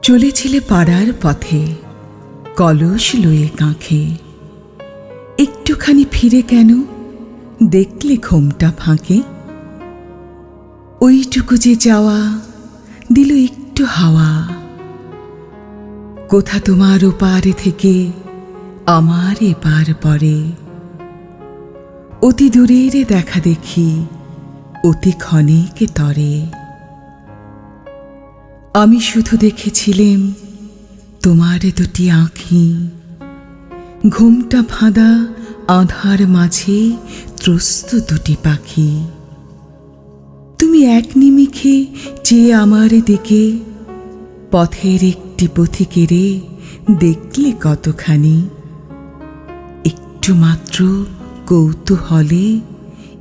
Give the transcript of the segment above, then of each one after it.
চলেছিলে পাড়ার পথে কলস লয়ে কাঁখে, একটুখানি ফিরে কেন দেখলে ঘোমটা ফাঁকে? ওইটুকু যে যাওয়া দিল একটু হাওয়া, কোথা তোমার ওপারে থেকে আমার এপার পরে। অতি দূরের দেখা দেখি অতি ক্ষণিক তরে, আমি শুধু দেখেছিলেম তোমার দুটি আঁখি, ঘোমটা ফাঁদা আঁধার মাঝে ত্রস্ত দুটি পাখি। তুমি এক নিমিষে চেয়ে আমার দিকে, পথের একটি পথিকেরে দেখলে কতখানি। একটু মাত্র কৌতূহলে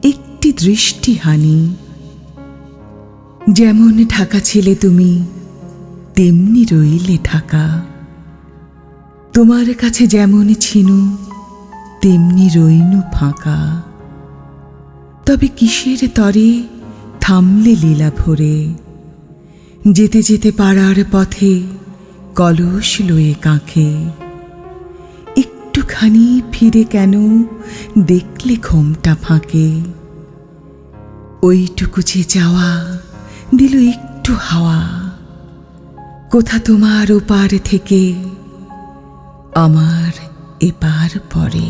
একটি দৃষ্টিহানি। যেমন ঢাকা ছিলে তুমি তেমনি রইলে ঢাকা, তোমার কাছে যেমন ছিনু তেমনি রইনু ফাঁকা। তবে কিসের তরে থামলে লীলা ভরে, যেতে যেতে পাড়ার পথে কলস লয়ে কাঁখে। একটুখানি ফিরে কেন দেখলে ঘোমটা ফাঁকে? ওইটুকু যে যাওয়া দিল একটু হাওয়া, কোথা তোমার ওপার থেকে আমার এপার পরে।